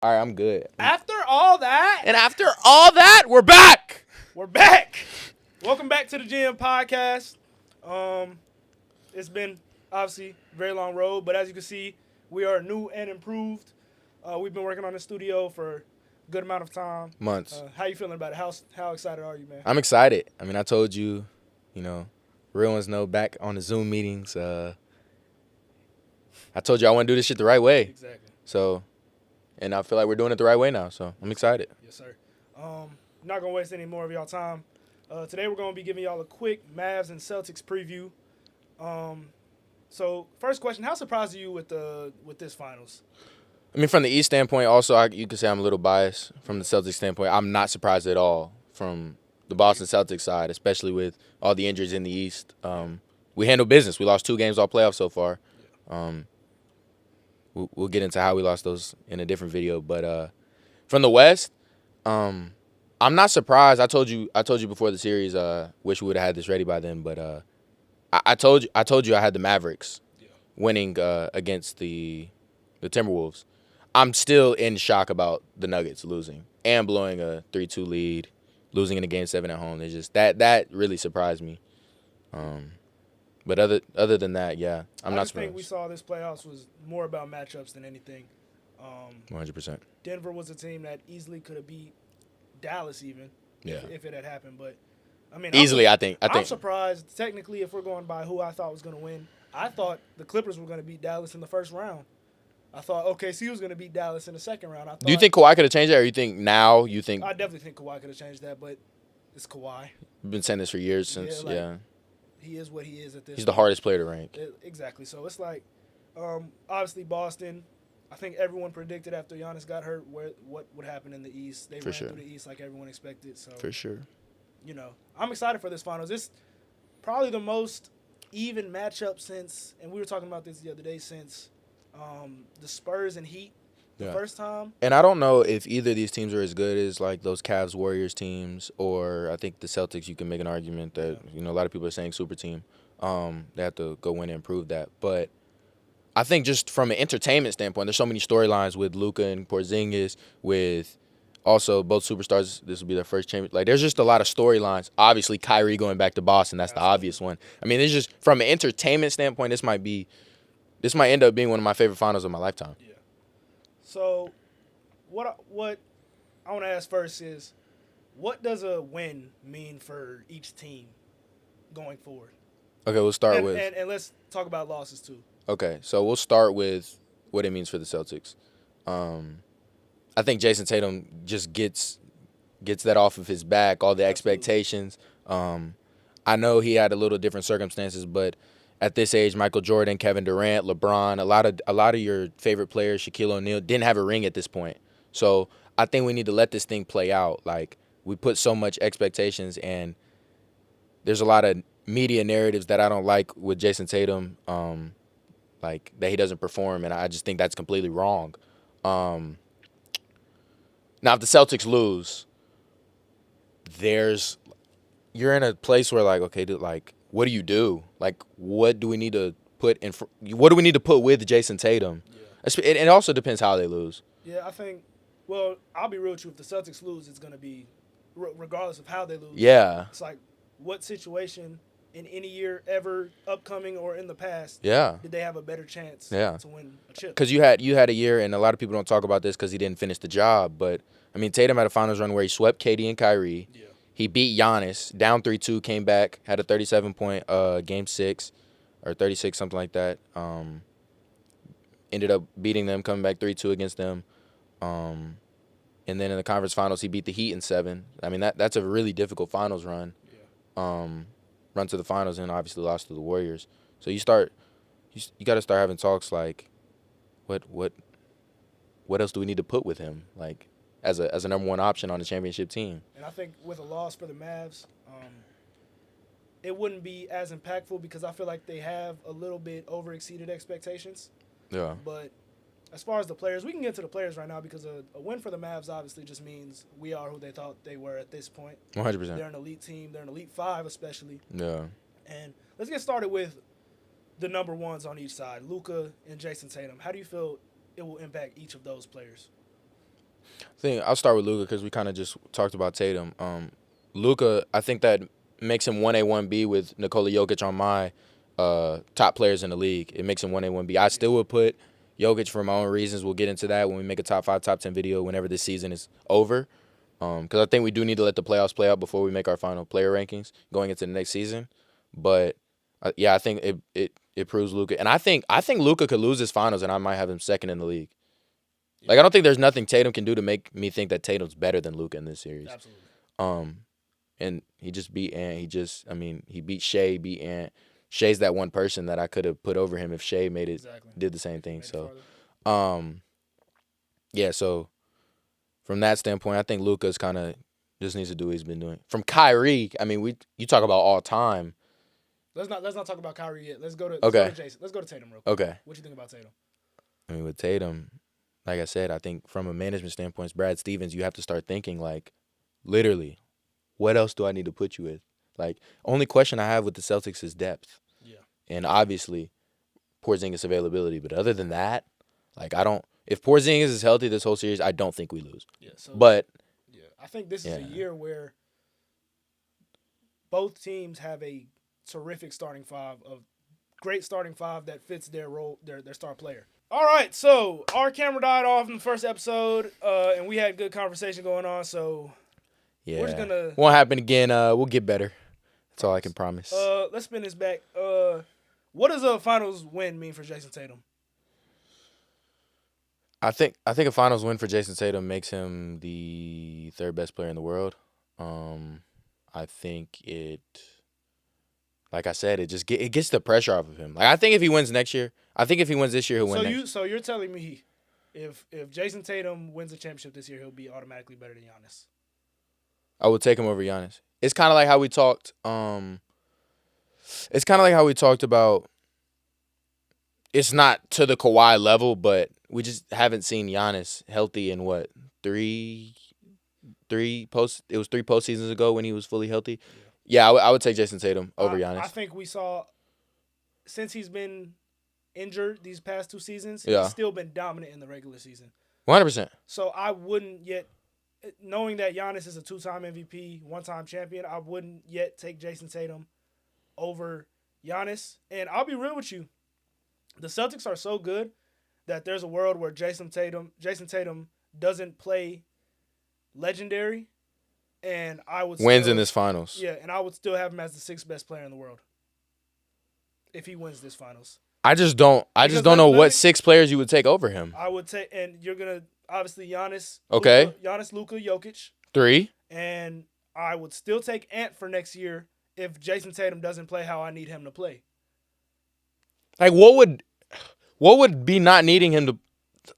All right, I'm good. After all that, And after all that, we're back. we're back. Welcome back to the GM podcast. It's been obviously a very long road, but as you can see, we are new and improved. We've been working on the studio for a good amount of time. Months. How you feeling about it? How excited are you, man? I'm excited. I mean, I told you, real ones know back on the Zoom meetings. I told you I want to do this shit the right way. Exactly. So, and I feel like we're doing it the right way now. So I'm excited. Yes, sir. Not gonna waste any more of y'all time. Today we're gonna be giving y'all a quick Mavs and Celtics preview. So first question: how surprised are you with this finals? I mean, from the East standpoint, also, you could say I'm a little biased. From the Celtics standpoint, I'm not surprised at all from the Boston Celtics side, especially with all the injuries in the East. We handled business. We lost 2 games all playoffs so far. We'll get into how we lost those in a different video. But from the West, I'm not surprised. I told you before the series. Wish we would have had this ready by then. But I told you I had the Mavericks winning against the Timberwolves. I'm still in shock about the Nuggets losing and blowing a 3-2 lead, losing in a Game 7 at home. It's just that really surprised me. But other than that, yeah, I'm not surprised. I think we saw this playoffs was more about matchups than anything. 100%. Denver was a team that easily could have beat Dallas even if it had happened. But I mean, easily, I think. I'm surprised. Technically, if we're going by who I thought was going to win, I thought the Clippers were going to beat Dallas in the first round. I thought OKC was going to beat Dallas in the second round. Do you think Kawhi could have changed that, or you think now you think? I definitely think Kawhi could have changed that, but it's Kawhi. We've been saying this for years since, He is what he is at this He's the hardest player to rank. Exactly. So it's like, obviously Boston, I think everyone predicted after Giannis got hurt what would happen in the East. They ran through the East like everyone expected. So for sure. I'm excited for this finals. It's probably the most even matchup since, and we were talking about this the other day, since the Spurs and Heat the first time. And I don't know if either of these teams are as good as like those Cavs Warriors teams, or I think the Celtics. You can make an argument that a lot of people are saying super team. They have to go in and prove that. But I think just from an entertainment standpoint, there's so many storylines with Luka and Porzingis, with also both superstars. This will be their first champion. Like, there's just a lot of storylines. Obviously, Kyrie going back to Boston. That's the obvious one. I mean, it's just from an entertainment standpoint, this might end up being one of my favorite finals of my lifetime. Yeah. So, what I want to ask first is, what does a win mean for each team going forward? Okay, we'll start with and let's talk about losses too. Okay, so we'll start with what it means for the Celtics. I think Jason Tatum just gets that off of his back, all the expectations. I know he had a little different circumstances, but at this age, Michael Jordan, Kevin Durant, LeBron, a lot of your favorite players, Shaquille O'Neal, didn't have a ring at this point. So I think we need to let this thing play out. Like, we put so much expectations, and there's a lot of media narratives that I don't like with Jason Tatum, like that he doesn't perform, and I just think that's completely wrong. Now, if the Celtics lose, you're in a place where, like, okay, dude, like, what do you do? Like, what do we need to put in? What do we need to put with Jason Tatum? Yeah. It also depends how they lose. Yeah, I think. Well, I'll be real with you. If the Celtics lose, it's going to be regardless of how they lose. Yeah. It's like, what situation in any year ever, upcoming or in the past, did they have a better chance to win a chip? Because you had a year, and a lot of people don't talk about this because he didn't finish the job. But I mean, Tatum had a finals run where he swept KD and Kyrie. Yeah. He beat Giannis, down 3-2, came back, had a 37-point Game 6 or 36, something like that. Ended up beating them, coming back 3-2 against them. And then in the conference finals, he beat the Heat in 7. I mean, that's a really difficult finals run. Yeah. Run to the finals, and obviously lost to the Warriors. So you got to start having talks like, what else do we need to put with him? Like, as a number one option on the championship team. And I think with a loss for the Mavs, it wouldn't be as impactful because I feel like they have a little bit overexceeded expectations. Yeah. But as far as the players, we can get to the players right now because a win for the Mavs obviously just means we are who they thought they were at this point. 100%. They're an elite team. They're an elite 5 especially. Yeah. And let's get started with the number ones on each side, Luka and Jason Tatum. How do you feel it will impact each of those players? I'll start with Luka because we kind of just talked about Tatum. Luka, I think that makes him 1A, 1B with Nikola Jokic on my top players in the league. It makes him 1A, 1B. I still would put Jokic for my own reasons. We'll get into that when we make a top 5, top 10 video whenever this season is over. Because I think we do need to let the playoffs play out before we make our final player rankings going into the next season. But yeah, I think it proves Luka, and I think Luka could lose his finals, and I might have him second in the league. Like, I don't think there's nothing Tatum can do to make me think that Tatum's better than Luka in this series. Absolutely. And he just beat Ant. He beat Shea, beat Ant. Shea's that one person that I could have put over him if Shea did the same thing. So, yeah. So, from that standpoint, I think Luka's kind of just needs to do what he's been doing. From Kyrie, I mean, you talk about all time. Let's not talk about Kyrie yet. Let's go to Jason. Let's go to Tatum real quick. Okay. What you think about Tatum? I mean, with Tatum, like I said, I think from a management standpoint, Brad Stevens, you have to start thinking, like, literally, what else do I need to put you with? Like, only question I have with the Celtics is depth. Yeah. And obviously, Porzingis availability. But other than that, like, if Porzingis is healthy this whole series, I don't think we lose. Yeah. Yeah, I think this is a year where both teams have a terrific starting five, great starting five that fits their role, their star player. All right, so our camera died off in the first episode, and we had good conversation going on. So yeah, we're just gonna won't happen again. We'll get better. That's all I can promise. Let's spin this back. What does a finals win mean for Jason Tatum? I think a finals win for Jason Tatum makes him the third best player in the world. I think it. Like I said, it gets the pressure off of him. Like, I think if he wins next year, this year, he'll win next year. So you're telling me if Jason Tatum wins a championship this year, he'll be automatically better than Giannis? I would take him over Giannis. It's kind of like how we talked. About. It's not to the Kawhi level, but we just haven't seen Giannis healthy in what three postseasons ago when he was fully healthy. Yeah, I would take Jason Tatum over Giannis. I think we saw, since he's been injured these past 2 seasons, he's still been dominant in the regular season. 100%. So I wouldn't yet, knowing that Giannis is a 2-time MVP, 1-time champion, I wouldn't yet take Jason Tatum over Giannis. And I'll be real with you, the Celtics are so good that there's a world where Jason Tatum doesn't play legendary. And I would wins in this finals. Yeah, and I would still have him as the 6th best player in the world if he wins this finals. I just don't know what 6 players you would take over him. I would take, and you're gonna obviously Giannis. Okay. Luka, Jokic. 3. And I would still take Ant for next year if Jason Tatum doesn't play how I need him to play. Like, what would be not needing him to?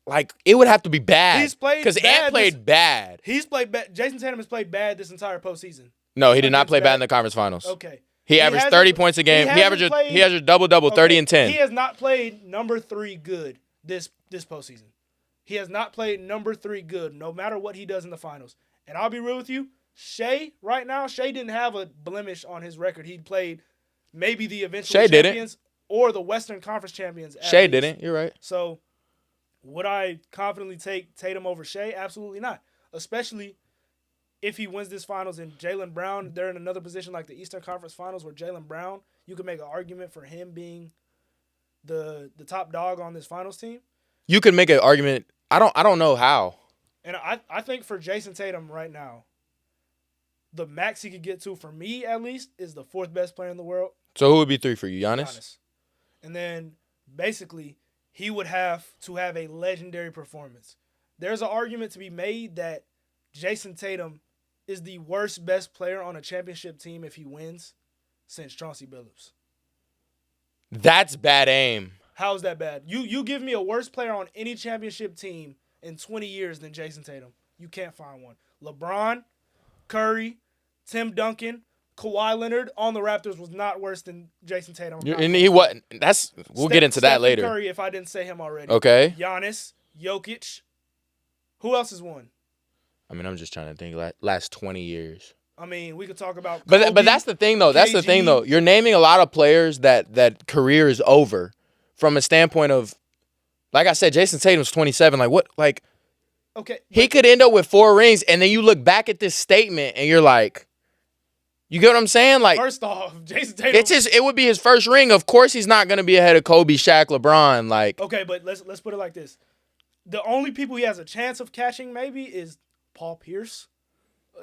Like, it would have to be bad. He's played because Ant played bad. He's played bad. Jason Tatum has played bad this entire postseason. No, he did not play bad in the conference finals. Okay. He averaged 30 points a game. He averaged double-double, 30 and 10. He has not played number 3 good this postseason. He has not played number 3 good, no matter what he does in the finals. And I'll be real with you, Shea didn't have a blemish on his record. He played maybe the eventual champions or the Western Conference champions. Shea didn't. You're right. So, would I confidently take Tatum over Shea? Absolutely not. Especially if he wins this finals and Jaylen Brown, they're in another position like the Eastern Conference Finals where Jaylen Brown, you can make an argument for him being the top dog on this finals team. You could make an argument. I don't know how. And I think for Jason Tatum right now, the max he could get to, for me at least, is the 4th best player in the world. So who would be 3 for you? Giannis? And then basically he would have to have a legendary performance. There's an argument to be made that Jason Tatum is the worst best player on a championship team if he wins since Chauncey Billups. That's bad aim. How is that bad? You give me a worse player on any championship team in 20 years than Jason Tatum. You can't find one. LeBron, Curry, Tim Duncan, Kawhi Leonard on the Raptors was not worse than Jason Tatum. And he wasn't. We'll get into that later. Curry, if I didn't say him already. Okay. Giannis, Jokic. Who else has won? I mean, I'm just trying to think. Last 20 years. I mean, we could talk about Kobe, but that's the thing, though. That's the thing, though. You're naming a lot of players that career is over from a standpoint of, like I said, Jason Tatum's 27. Like, what? Like, Okay. He could end up with 4 rings, and then you look back at this statement, and you're like, you get what I'm saying? Like, first off, Jason Tatum. it would be his first ring. Of course, he's not going to be ahead of Kobe, Shaq, LeBron. Like, okay, but let's put it like this: the only people he has a chance of catching maybe is Paul Pierce.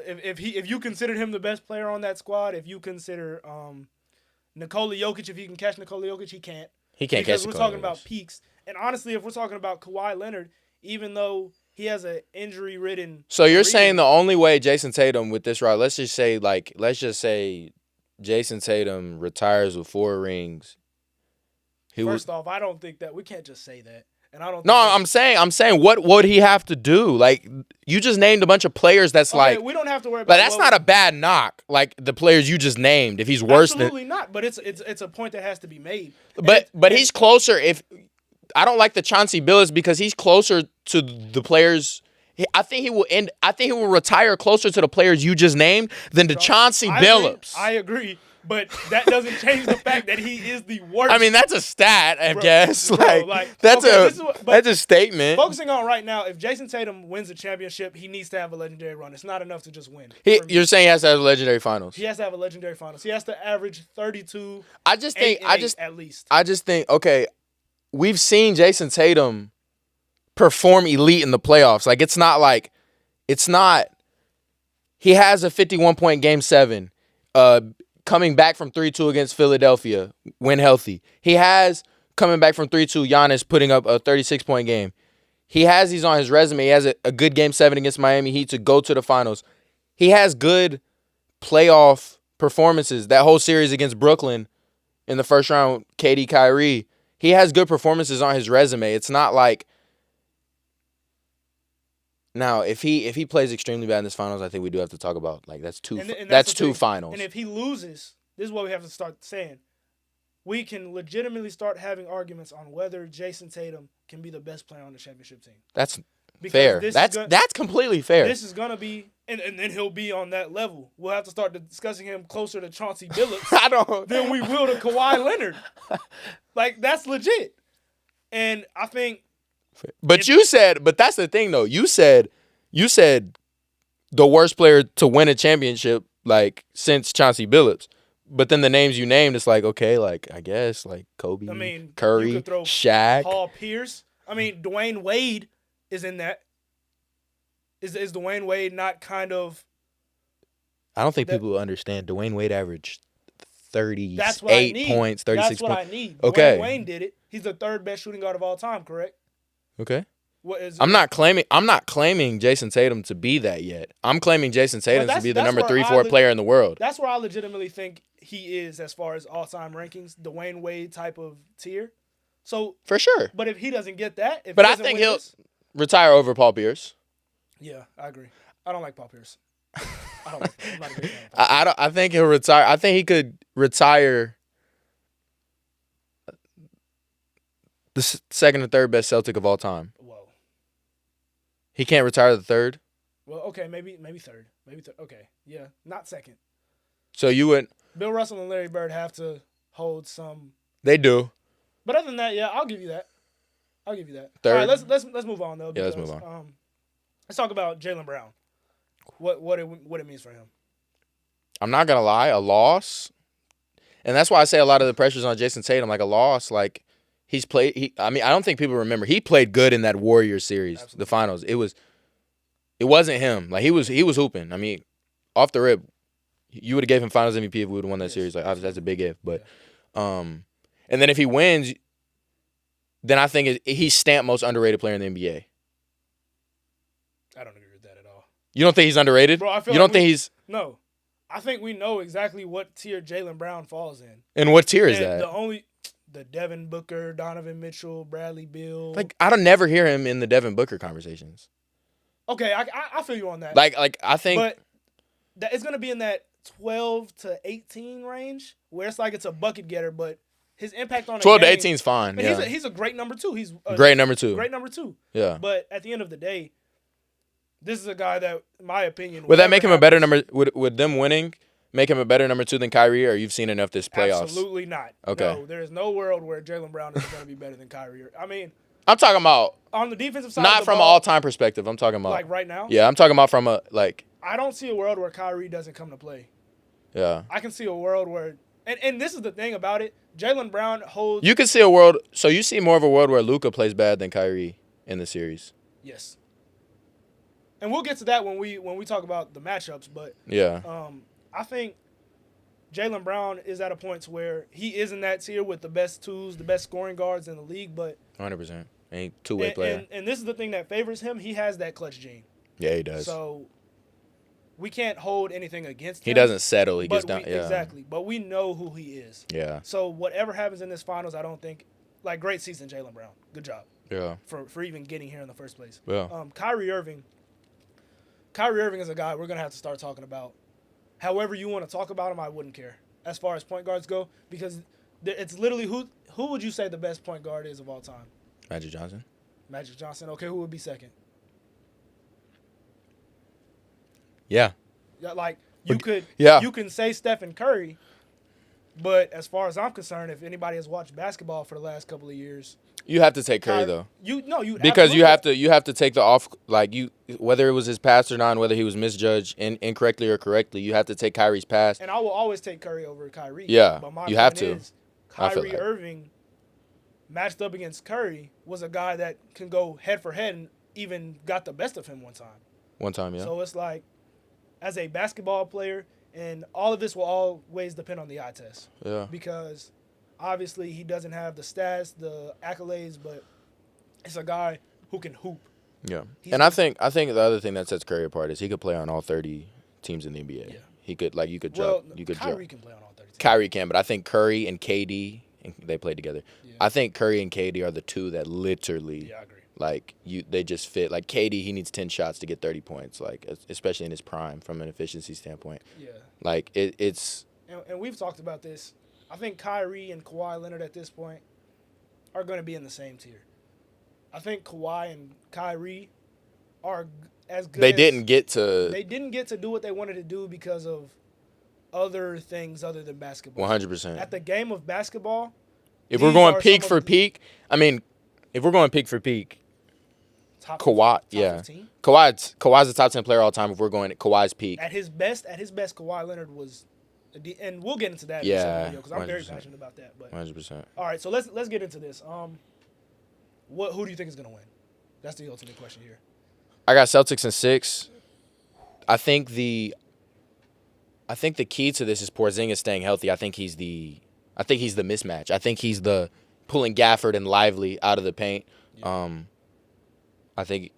If you considered him the best player on that squad, if you consider Nikola Jokic, if he can catch Nikola Jokic, he can't. He can't because catch we're Nikola talking Jokic. about peaks. And honestly, if we're talking about Kawhi Leonard, even though he has an injury-ridden So you're career, saying the only way Jason Tatum with this route, let's just say Jason Tatum retires with 4 rings. First off, I don't think that we can't just say that. And I don't. No, think I'm saying what would he have to do? Like, you just named a bunch of players that's okay, like, we don't have to worry about. but that's not a bad knock. Like the players you just named, if he's worse absolutely not. But it's a point that has to be made. but he's closer. If I don't like the Chauncey Billups because he's closer to the players. I think he will retire closer to the players you just named than to Chauncey Billups. I agree. But that doesn't change the fact that he is the worst. I mean, that's a stat, I guess. Bro, That's okay, that's a statement. Focusing on right now, if Jason Tatum wins a championship, he needs to have a legendary run. It's not enough to just win. You're saying he has to have legendary finals. He has to have a legendary finals. He has to average 32. At least. I just think okay, we've seen Jason Tatum perform elite in the playoffs. Like it's not. He has a 51-point game 7. Coming back from 3-2 against Philadelphia, when healthy. He has, coming back from 3-2, Giannis putting up a 36-point game. He has these on his resume. He has a good game 7 against Miami Heat to go to the finals. He has good playoff performances. That whole series against Brooklyn in the first round, KD, Kyrie. He has good performances on his resume. It's not like... Now, if he plays extremely bad in this finals, I think we do have to talk about that's two. That's 2 finals. And if he loses, this is what we have to start saying. We can legitimately start having arguments on whether Jason Tatum can be the best player on the championship team. That's fair. That's completely fair. This is gonna be, and then he'll be on that level. We'll have to start discussing him closer to Chauncey Billups than we will to Kawhi Leonard. Like that's legit. And I think. But that's the thing though. You said the worst player to win a championship since Chauncey Billups. But then the names you named, it's like, okay, I guess Kobe, Curry, you could throw Shaq, Paul Pierce. I mean, Dwayne Wade is in that. Is Dwayne Wade not kind of? I don't think people understand. Dwayne Wade averaged 38 points, 36 That's what points. I need. Okay. Dwayne Wade did it. He's the 3rd best shooting guard of all time, correct? Okay. What is I'm not claiming Jason Tatum to be that yet. I'm claiming Jason Tatum to be the number 3-4 player in the world. That's where I legitimately think he is as far as all-time rankings, Dwayne Wade type of tier. So for sure. But if he doesn't get that, I think he'll retire over Paul Pierce. Yeah, I agree. I don't like Paul Pierce. I don't like him. I'm not a big fan of Paul Pierce. I think he'll retire. I think he could retire the 2nd or 3rd best Celtic of all time. Whoa. He can't retire the 3rd? Well, okay, maybe 3rd. Maybe 3rd. Okay, yeah, not 2nd. So you would... Bill Russell and Larry Bird have to hold some... They do. But other than that, yeah, I'll give you that. 3rd? All right, let's move on, though. Because, let's move on. Let's talk about Jaylen Brown. What it means for him. I'm not going to lie, a loss... And that's why I say a lot of the pressure's on Jason Tatum. A loss, he's played. I don't think people remember. He played good in that Warriors series, Absolutely. The finals. It wasn't him. He was hooping. Off the rip, you would have gave him Finals MVP if we would have won that series. Obviously that's a big if. But, and then if he wins, then I think he's stamped most underrated player in the NBA. I don't agree with that at all. You don't think he's underrated? Bro, I feel you don't think he's no. I think we know exactly what tier Jaylen Brown falls in. And what tier is that? The Devin Booker, Donovan Mitchell, Bradley Beal. I don't never hear him in the Devin Booker conversations. Okay, I feel you on that. I think, but it's gonna be in that 12 to 18 range where it's a bucket getter, but his impact on 12 to 18 is fine. Yeah. He's a great number 2. He's a great number 2. Great number 2. Yeah. But at the end of the day, this is a guy that, in my opinion, would that make him a better number? Would them winning make him a better number 2 than Kyrie, or you've seen enough this playoffs? Absolutely not. Okay. No, there is no world where Jaylen Brown is going to be better than Kyrie. I'm talking about on the defensive side. not of the from an ball, all-time perspective. I'm talking about like right now. Yeah, I'm talking about from a like. I don't see a world where Kyrie doesn't come to play. Yeah. I can see a world where, and this is the thing about it. Jaylen Brown holds. You can see a world. So you see more of a world where Luka plays bad than Kyrie in the series. Yes. And we'll get to that when we talk about the matchups. But Yeah. I think Jaylen Brown is at a point to where he is in that tier with the best twos, the best scoring guards in the league. But 100%. Ain't two-way player. And this is the thing that favors him. He has that clutch gene. Yeah, he does. So we can't hold anything against him. He doesn't settle. He gets down. Yeah. Exactly. But we know who he is. Yeah. So whatever happens in this finals, I don't think – great season, Jaylen Brown. Good job. Yeah. For even getting here in the first place. Yeah. Kyrie Irving is a guy we're going to have to start talking about. However you want to talk about him, I wouldn't care as far as point guards go, because it's literally who would you say the best point guard is of all time? Magic Johnson. Magic Johnson. Okay, who would be second? Yeah. You can say Stephen Curry, but as far as I'm concerned, if anybody has watched basketball for the last couple of years, you have to take Curry though. Because you have to take the off, whether it was his pass or not, and whether he was misjudged incorrectly or correctly, you have to take Kyrie's pass. And I will always take Curry over Kyrie. Yeah, but you have to. Is, Kyrie Irving matched up against Curry was a guy that can go head for head and even got the best of him one time. One time, yeah. So it's like, as a basketball player, and all of this will always depend on the eye test. Yeah. Because obviously he doesn't have the stats, the accolades, but it's a guy who can hoop. Yeah. And I think the other thing that sets Curry apart is he could play on all 30 teams in the NBA. Yeah. He could Kyrie can play on all 30 teams. Kyrie can, but I think Curry and KD, they played together. Yeah. I think Curry and KD are the two that literally I agree. They just fit. Like KD, he needs 10 shots to get 30 points, especially in his prime from an efficiency standpoint. Yeah. It's and we've talked about this. I think Kyrie and Kawhi Leonard at this point are going to be in the same tier. I think Kawhi and Kyrie are as good. They didn't get to do what they wanted to do because of other things other than basketball. 100%. At the game of basketball, if we're going peak for peak, Kawhi, yeah. 15? Kawhi's a top 10 player all time if we're going at Kawhi's peak. At his best, Kawhi Leonard was, and we'll get into that in the video because I'm very passionate about that. But 100%. All right, so let's get into this. Who do you think is going to win? That's the ultimate question here. I got Celtics in 6. I think the key to this is Porzingis staying healthy. I think he's the mismatch. I think he's the pulling Gafford and Lively out of the paint. Yeah. I think,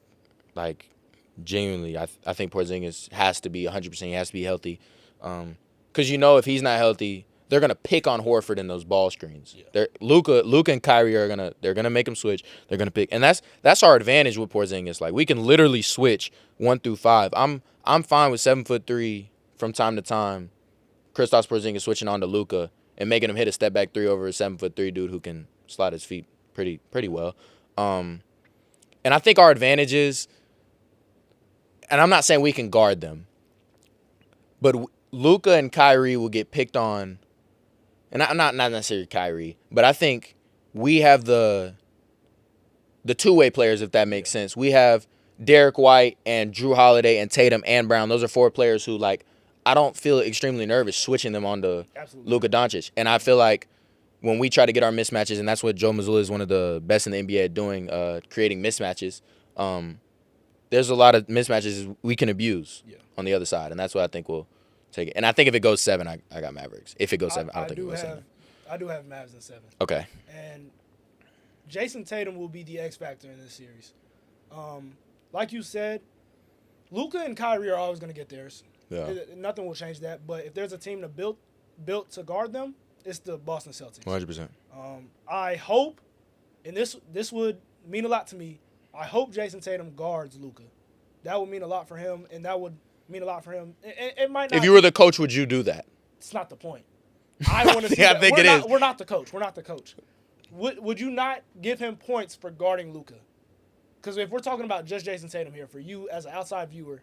genuinely, I think Porzingis has to be 100%. He has to be healthy. Because, if he's not healthy, they're going to pick on Horford in those ball screens. Yeah. Luka and Kyrie they're going to make him switch. They're going to pick. And that's our advantage with Porzingis. We can literally switch 1 through 5. I'm fine with 7'3" from time to time. Kristaps Porzingis switching on to Luka and making him hit a step back 3 over a 7'3" dude who can slide his feet pretty well. And I think our advantage is, and I'm not saying we can guard them, but Luka and Kyrie will get picked on, and not necessarily Kyrie, but I think we have the two-way players, if that makes sense. We have Derek White and Drew Holiday and Tatum and Brown. Those are 4 players who, I don't feel extremely nervous switching them onto Luka Doncic. And I feel like when we try to get our mismatches, and that's what Joe Mazzulla is one of the best in the NBA at doing, creating mismatches, there's a lot of mismatches we can abuse on the other side, and that's what I think we'll take it. And I think if it goes 7, I got Mavericks. If it goes 7, I don't think it goes 7. I do have Mavs in 7. Okay. And Jason Tatum will be the X factor in this series. Like you said, Luka and Kyrie are always going to get theirs. Yeah. Nothing will change that. But if there's a team that built to guard them, it's the Boston Celtics. 100%. I hope, and this would mean a lot to me, I hope Jason Tatum guards Luka. That would mean a lot for him, and that would mean a lot for him. It might not. If you were the coach, would you do that? It's not the point. I want to see I think it is. We're not the coach. We're not the coach. Would you not give him points for guarding Luka? Because if we're talking about just Jason Tatum here, for you as an outside viewer,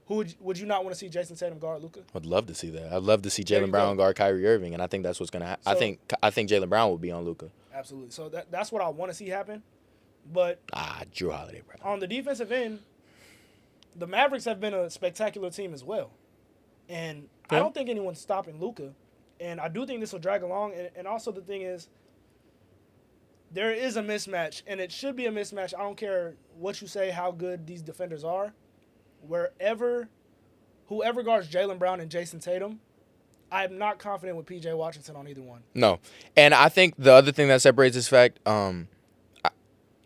would you not want to see Jason Tatum guard Luka? I'd love to see that. I'd love to see Jaylen Brown guard Kyrie Irving, and I think that's what's going to happen. So, I think Jaylen Brown will be on Luka. Absolutely. So that's what I want to see happen. But Drew Holiday, bro. on the defensive end, the Mavericks have been a spectacular team as well. And I don't think anyone's stopping Luka. And I do think this will drag along. And also the thing is, there is a mismatch, and it should be a mismatch. I don't care what you say, how good these defenders are. Whoever guards Jaylen Brown and Jason Tatum, I'm not confident with P.J. Washington on either one. No. And I think the other thing that separates this fact, I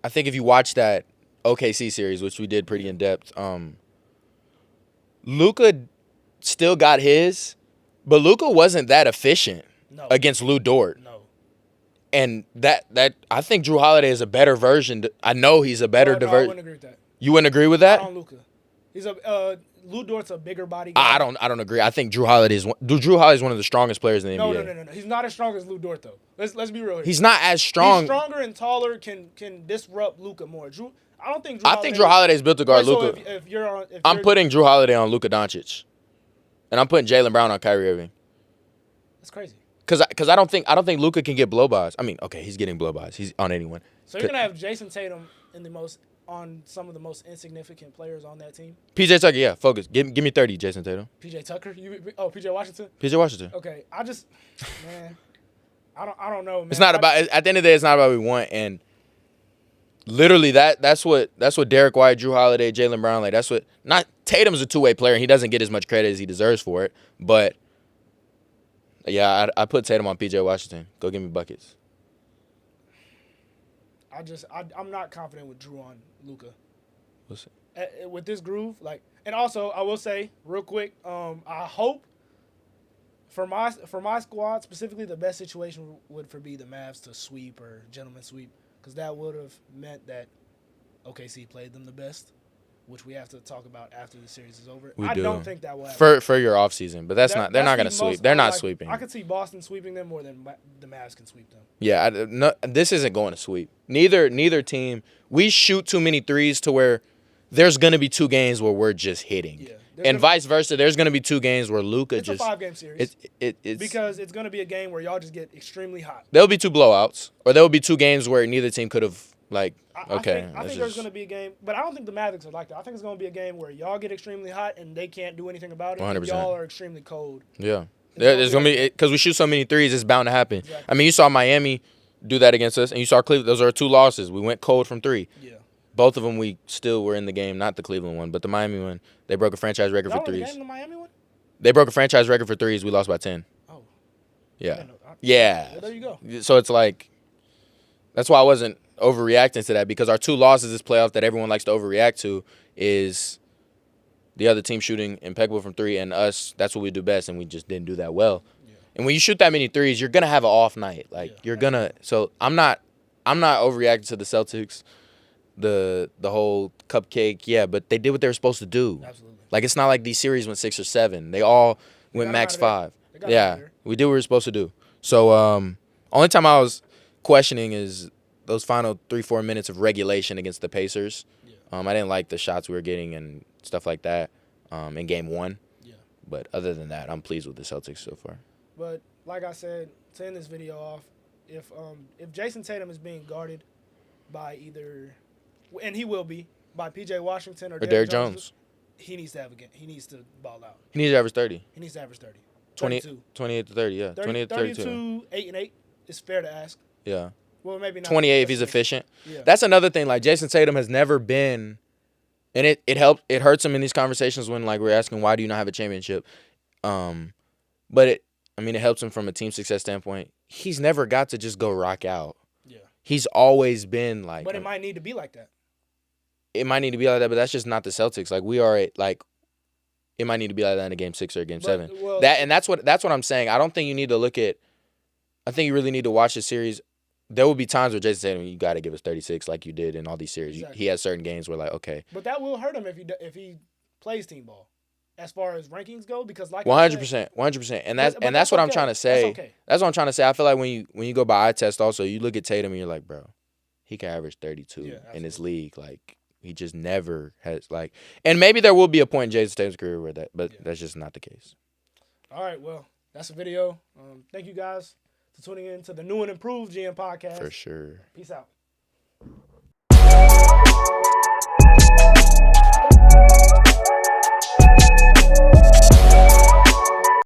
think if you watch that OKC series, which we did pretty in depth, Luka still got his, but Luka wasn't that efficient against Lou Dort. No. And that I think Drew Holiday is a better version. I know he's a better I version. wouldn't agree with that. You wouldn't agree with that? Not on Luka. He's Lou Dort's a bigger body guy. I don't agree. I think Drew Holiday is one of the strongest players in the NBA. No. He's not as strong as Lou Dort though. Let's be real here. He's not as strong. He's stronger and taller. Can disrupt Luka more. I think Drew Holiday is built to guard Luka. I'm putting Drew Holiday on Luka Doncic, and I'm putting Jaylen Brown on Kyrie Irving. That's crazy. Because I don't think Luka can get blow-bys. I mean, okay, he's getting blow-bys. He's on anyone. So you're gonna have Jason Tatum on some of the most insignificant players on that team. PJ Tucker, yeah, focus. Give me 30, Jason Tatum. PJ Tucker? PJ Washington? PJ Washington. Okay, I don't know, man. It's not about. At the end of the day, it's not about what we want. And literally, that's what Derek White, Drew Holiday, Jaylen Brown, like that's what. Not Tatum's a two-way player, and he doesn't get as much credit as he deserves for it. But yeah, I put Tatum on PJ Washington. Go give me buckets. I'm not confident with Drew on Luka. With this groove, and also I will say real quick, I hope for my squad specifically, the best situation would be the Mavs to sweep or gentleman sweep, because that would have meant that OKC played them the best, which we have to talk about after the series is over. I don't think that will happen for your offseason, but they're not going to sweep. They're not sweeping. I could see Boston sweeping them more than the Mavs can sweep them. Yeah, this isn't going to sweep. Neither team. We shoot too many threes to where there's going to be 2 games where we're just hitting. Yeah, and vice versa, there's going to be 2 games where Luka just... It's a 5-game series. It's because it's going to be a game where y'all just get extremely hot. There'll be 2 blowouts, or there'll be 2 games where neither team could have, I think there's going to be a game, but I don't think the Mavericks are like that. I think it's going to be a game where y'all get extremely hot and they can't do anything about it. 100%. And y'all are extremely cold. Yeah. There's going to be... Because we shoot so many threes, it's bound to happen. Exactly. I mean, you saw Miami do that against us, and you saw Cleveland. Those are 2 losses. We went cold from 3. Yeah. Both of them, we still were in the game. Not the Cleveland one, but the Miami one. They broke a franchise record for threes. The Miami one? They broke a franchise record for threes. We lost by 10. Oh. Yeah. Yeah. Well, there you go. So it's like, that's why I wasn't overreacting to that, because our 2 losses this playoff that everyone likes to overreact to is the other team shooting impeccable from 3, and us, that's what we do best, and we just didn't do that well. Yeah. And when you shoot that many threes, you're going to have an off night. You're going to – so I'm not overreacting to the Celtics. The whole cupcake, but they did what they were supposed to do. Absolutely. It's not like these series went 6 or 7. They all went max 5. Yeah, we did what we were supposed to do. So only time I was questioning is those final 3-4 minutes of regulation against the Pacers. Yeah. I didn't like the shots we were getting and stuff like that in Game 1. Yeah. But other than that, I'm pleased with the Celtics so far. But like I said, to end this video off, if Jason Tatum is being guarded by either... And he will be by P.J. Washington or Derrick Jones. He needs to have a game. He needs to ball out. He needs to average 30. He needs to average 30. 28 to 30, yeah. 28 to 32. 32, 8 and 8 is fair to ask. Yeah. Well, maybe not. 28 if he's efficient. Yeah. That's another thing. Jason Tatum has never been, and it hurts him in these conversations when we're asking why do you not have a championship, but it helps him from a team success standpoint. He's never got to just go rock out. Yeah. He's always been But it might need to be like that. It might need to be like that, but that's just not the Celtics. We are it might need to be like that in a Game 6 or a Game 7. Well, that's what I'm saying. I don't think you need to look at. I think you really need to watch the series. There will be times where Jason Tatum, you got to give us 36 like you did in all these series. Exactly. He has certain games where okay. But that will hurt him if he plays team ball, as far as rankings go, because 100%, and that's what I'm trying to say. That's okay. That's what I'm trying to say. I feel like when you go by eye test, also you look at Tatum and you're like, bro, he can average 32 in this league. He just never has and maybe there will be a point in Jason Tatum's career where that's just not the case. All right, well, that's the video. Thank you guys for tuning in to the new and improved GM podcast. For sure. Peace out.